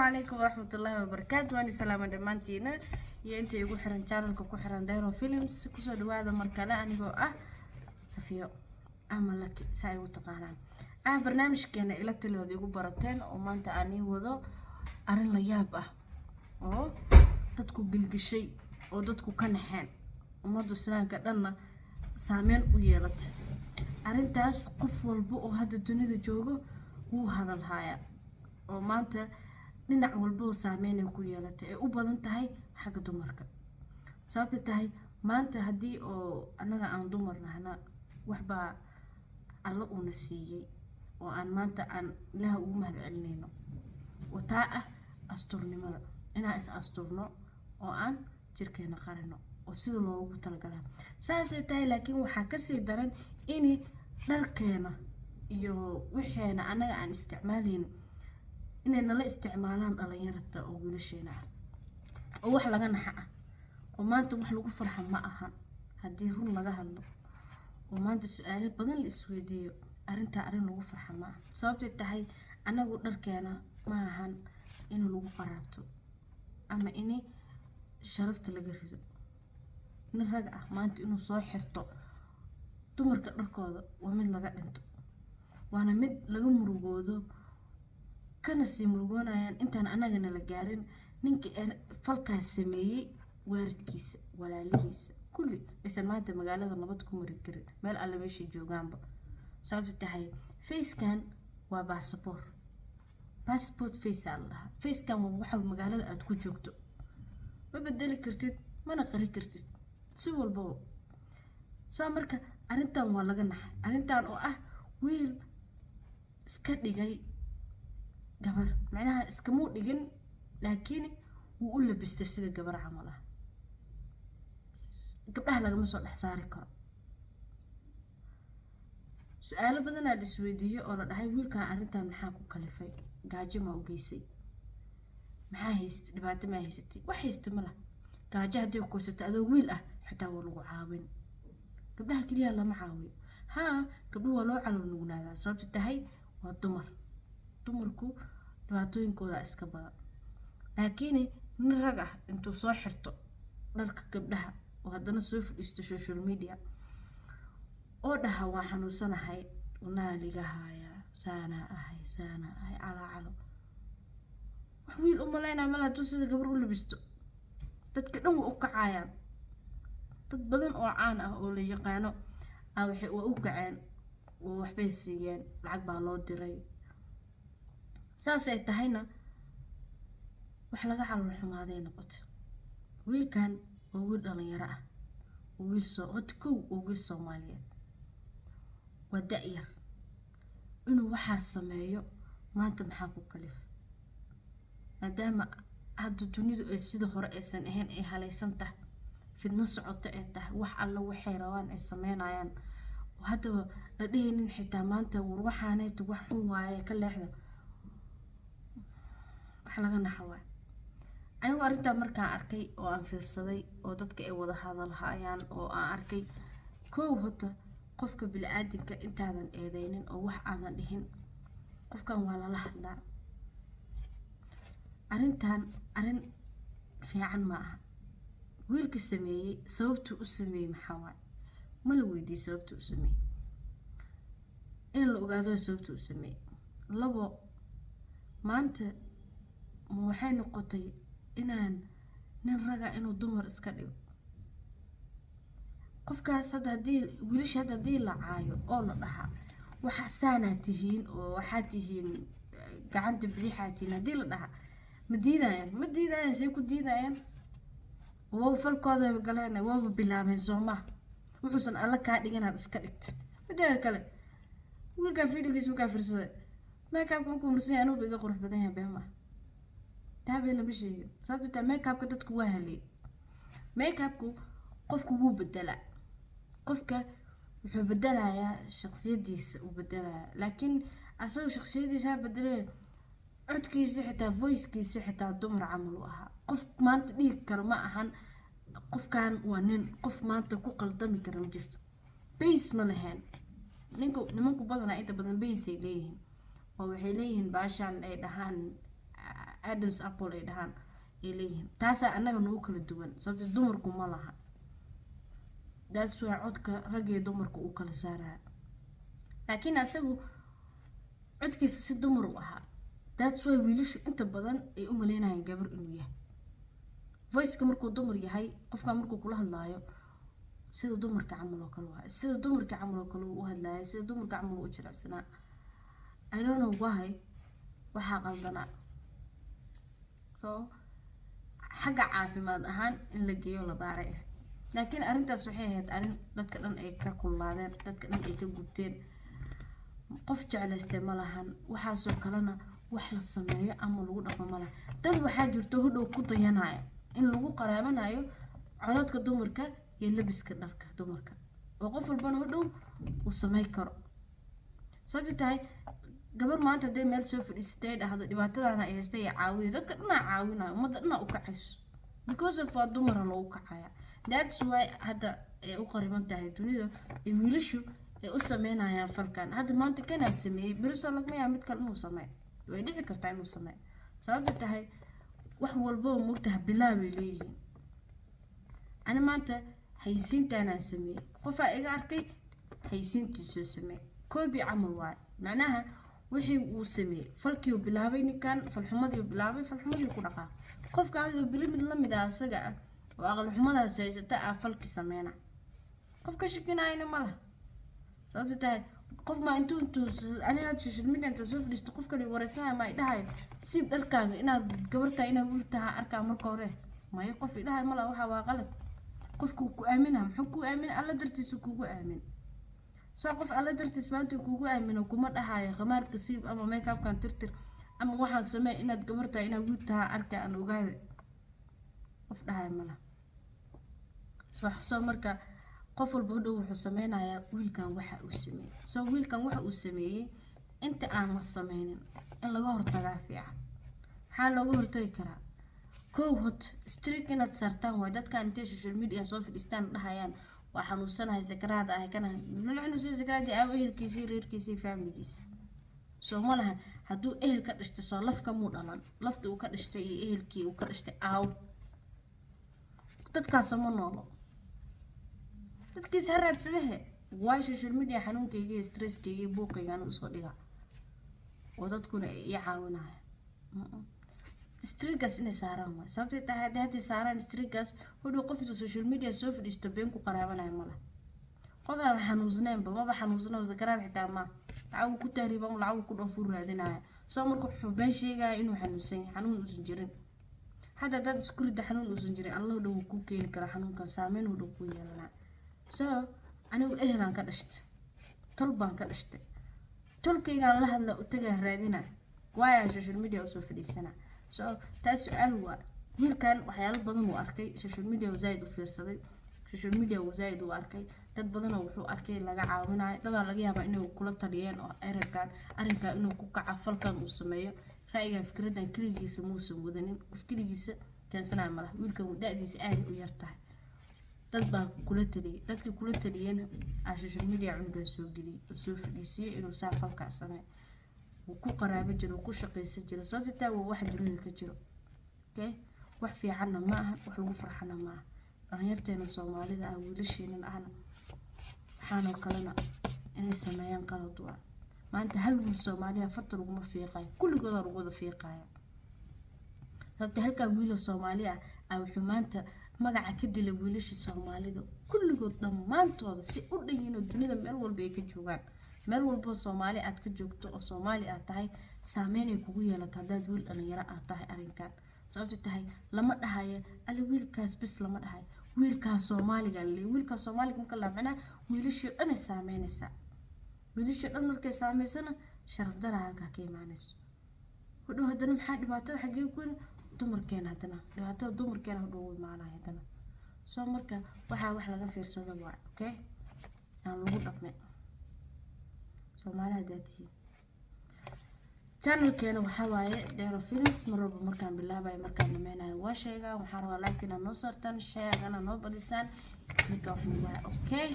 عليكم ورحمة الله وبركاته. وأنا سلامة دمانتينا يا أنت يقول حرن channel كحرن دايرو فيلمز كوسو دوادا مركلا أنا جو صفيو أملك ساي وتقانان برنامج كان إلى تلود يقول برتين وما أنت أني وذو أرن لياب أو dadku gilgishay oo dadku ka naxeen umadu islaamka dhanna saameyn u yeelatay arintaas qof walba oo hadda dunida joogo wuu hadal haya oo maanta dhinac walba oo saameyn ku yeelatay ay u badan tahay xagga dumarka sababta tahay maanta hadii oo anaga aan dumar nahna waxba alla una siiyay oo aan maanta aan ilaah ugu mahadcelinayno wataa asturnimada inaa is asturno oo aan jirkeena qarino oo sida loogu talagalay saasay tahay laakiin waxa ka sii daran in dharkeena iyo wixeena anaga aan isticmaaleyno inay nala isticmaalaan dhalinyarada oo wiilasheena oo wax laga naxaa oo maanta wax lagu farxo ma ahan hadii run laga hadlo oo maanta su'aalo badan la isweydiiyo arinta lagu farxo ma sababtay tahay anagu dharkeena ma ahan in lagu qaraabto ama in sharafta laga rido in rag maanta inuu soo xirto dumarka dharkooda waa mid laga dhinto waana mid laga murugoodo kana sii murugoonayaan intaan anagana la gaarin ninka falkaas sameeyay waaridkiisa walaalihiisa kulli aysan maanta magaalada nabad ku mari karin meel alla meesha joogaanba sababta tahay facekan waa passport face Allah facekan waxa magaalada aad ku joogto ma bedeli kartid mana qari kartid si walba soo marka arintan waa laga naxay arintan oo wiil iska dhigay gabar macnaha iska muu dhigin laakiin wuu u labistay sida gabar camal gabdhaha laga soo dhex saari karo su'aalo badan aad isweydiiyo oo la dhahay wiilkan arintan maxaa ku kalifay gaajo ma u geysay maxaa haystay dhibaato ma haystay wax haystay ma laha gaajo hadii ku koosata adoo wiil xitaa waa lagu caawin gabdhaha kaliya lama caawiyo gabdhuhu waa loo calool nugnaadaa sababta tahay waa dumarku dhibaatooyinkooda iska badan laakiin nin rag intuu soo xirto dharka gabdhaha oo haddana soo fadhiisto social media oo dhaha waa xanuunsanahay wadnaha liga haya saana ahay calo wax wiil u maleynaa mal hadduu sida gabar u labisto dadka dhan way u kacayaan dad badan oo caan oo la yaqaano waxay u kaceen oo waxbay siiyeen lacag baa loo diray saasay tahayna wax laga calool xumaaday noqotay wiilkan oo wiil dhalinyaro oo wiil Soomaaliyeed waa da'yar inuu waxa sameeyo maanta maxaa ku kalif maadaama hadda dunidu ay sida hore aysan ahayn ay halaysan tahay fidna socoto ay tahay wax alla waxay rabaan ay sameynayaan oo hadda la dhehaynin xitaa maanta war waxaaneed wax xun waaye ka leexda wax laga naxawaa anigu arinta markaan arkay oo aan fiirsaday oo dadka ay wada hadalhayaan oo aan arkay hota qofka bini'aadamka intaadan eedeynin oo wax aadan dhihin qofkan waa la hadlaa arin fiican ma aha wiilka sameeyay sababtu u sameeyay maxaa waay ma la weydiiyay sababtu u sameeyay in la ogaado sababtu u sameeyay labo maanta waxay noqotay inaan nin raga inuu dumar iska dhigo qofkaas hadii wiilasha hadii la caayo oo la dhaha waxa saana tihiin oo waxa tihiin gacanta bidixaatiin hadii la dhaha ma diidayaan say ku diidayaan oo falkooda galeen waa bilaabeen Soomaa wuxuusan alla ka dhiganaad iska dhigtay mideeda kale wiilka fiidigiisu ka fiirsaday makeup ku marsan anuu biga qurux badan yahay beema taabay la bishay sababta makeup dadku waa halay makeup qofku wuu bedelaa qofka wuxuu bedelayaa shakhsiyadiisa uu bedelaa laakiin asagoo shakhsiyadiisa bedelay codkiisa xitaa voice-kiisa xitaa dumar camal u ahaa qof maanta dhig kale ma ahan qofkan waa nin qof maanta ku qaldami kara ma jirto base ma lahayn nimanku badanaa inta badan base ay leeyihiin oo waxay leeyihiin baashan ay dhahaan Adam's apple ay dhahaan ay leeyihiin taasaa annaga nagu kala duwan sababtoo dumarku ma laha that's why codka rag iyo dumarku uu kala saaraya laakiin asagu codkiisa si dumar u ahaa that's why wiilashu inta badan ay u maleynayaan gabar inuu yahay voice-ka markuu dumar yahay qofka markuu kula hadlaayo sida dumarka camal oo kale waa sida dumarka camal oo kale u hadlaaya sida dumarka camal u jiracsanaa I don't know why waxaa qaldana so xagga caafimaad ahaan in la geeyo la baaray laakiin arrintaas waxay ahayd arrin dadka dhan ay ka kululaadeen dadka dhan ay ka gubteen qof jeclaystay ma lahan waxaasoo kalena wax la sameeyo ama lagu dhaqmo ma laha dad waxaa jirto hodhow ku dayanaya in lagu qaraabanayo codadka dumarka iyo labiska dharka dumarka oo qof walbana hodhow uu sameyn karo sababtoo tahay gabar maanta hadday meel soo fadhiisatay dhahdo dhibaatadana ay haystay ay caawiyo dadka dhanaa caawinayo ummadda dhanaa u kacayso because of waa dumara loogu kacaya that's why hadda ay u qariban tahay dunida ay wiilashu ay u sameynayaan falkan hadda maanta kanaa sameeyey beriso lagma yaa mid kale inuu sameeyo way dhici kartaa inuu sameeyo sababta tahay wax walba oo moogtaha bilaabay leeyihiin ana maanta haysiintaanaan sameeyey qofaa iga arkay haysiintiisoo sameeyey koobi camal waay macnaha wixii uu sameeyey falkii uu bilaabay ninkan falxumadii uu bilaabay falxumadii ku dhaqaaqay qofka adoo biri mid la mid ah asaga ah oo aqal xumadaas haysata ah falkii sameeyna qofka shakinaayna ma laha sababta tahay qof ma intuu aniga social media inta soo fadhiisto qof kale wareysanaya ma idhahay siib dharkaaga inaad gabarta inaad wiil tahay arkaa marka hore ma ay qof idhahay ma laha waxa waa qalad qofku ku aamina muxuu ku aamin alla dartiisa kugu aamin soo qof alla dartiis maanta kugu aamino kuma dhahayo khamaarka siib ama makeup kan tirtir ama waxaan sameey inaad gabarta inaad wiil tahay arkaa aan ogaade qof dhahay ma laha soo marka qof walba hodhow wuxuu sameynayaa wiilkan waxa uu sameeyey soo wiilkan waxa uu sameeyey inta aan la sameynin in laga hortagaa fiican maxaa looga hortagi karaa kow hot streak inaad saartaan waa dadka intay social media soo fadhiistaan dhahayaan waa xanuunsanahay sakaraada ah kana la xanuunsan sakaraadi aa ehelkiisii reerkiisii familigiisa soo ma lahan hadduu ehel ka dhashtay soo lafka muu dhalan lafta uu ka dhashtay iyo ehelkii uu ka dhashtay aaw dadkaas ma noolo dadkiis haraadsadehe waa social media xanuunkayga iyo stresskayga iyo buuqayga anu isoo dhiga oo dadkuna i caawinaya streakas inay saaraan waay sababtay tahay hadday saaraan streakas hodhow qofta social media soo fadhiisto been ku qaraabanaya mala qof aan xanuunsanaynba maba xanuunsanayo sakaraad xitaa ma lacag ku tahriiba ama lacag ku dhoofuu raadinaya soo marka wuxuu been sheegaya inuu xanuunsan yahay xanuun uusan jirin hadda dad isku rida xanuun uusan jirin allah dhow ku keeni kara xanuunkan saameyn u dhow ku yeelanaa soo anigu ehelaan ka dhashtay tol baan ka dhashtay tolkaygaan la hadla u tagaa raadina waaya social media usoo fadhiisana soo taas su'aal waa wiilkan waxyaalo badan uu arkay social media zaid u fiirsaday social media zaid u arkay dad badan oo wuxuu arkay laga caawinayo dad laga yaabaa inay kula taliyeen oo arrinkan inuu ku kaca falkan uu sameeyo ra'yiga fikradan kaligiisa muusan wadanin qof kaligiisa keensanaya malaha wiilkan da'diisa aad u yar tahay dad baa kula taliyay dadkii kula taliyeen social media cunugan soo geliyay soo fadhiisiyay inuu saa falka sameeyo ku qaraabo jiro ku shaqeysan jiro sababta waa wax dunida ka jiro okay wax fiicanna ma aha wax lagu farxana ma aha dhalinyarteena Soomaalida ah wiilasheena ahna waxaana kalena inay sameeyaan qalad waa maanta hal wiil Soomaaliya farta laguma fiiqay kulligood lagu wada fiiqaya sababta halka wiil Soomaaliya ah wuxuu maanta magaca ka dilay wiilasha Soomaalida kulligood dhamaantooda si u dhayin dunida meel walba ay ka joogaan meel walba Soomaali aad ka joogto oo Soomaali aad tahay saameyn ay kugu yeelato hadaad wiil dhalinyaro aad tahay arrinkan sababta tahay lama dhahayo ali wiilkaas bis lama dhahayo wiilkaas Soomaaliga wiilkaas Soomaaliga marka la macna wiilashii dhan ay saameynaysa wiilashii dhan markay saameysana sharaf dara halka ka imaanayso hodhow hadana maxaa dhibaatada xagee ku dumarkeena hadana dhibaatada dumarkeena hodhow u imaanaya hadana soo marka waxa wax laga fiirsado waa okay aan lagu dhaqmay Soomaaliya dadii channel keena waxa waaye Dero Films marba markaan bilaabay markaan dhameynayo waa sheega waxaan rabaa like inaan noo sartan share ana noo badisaan click off okay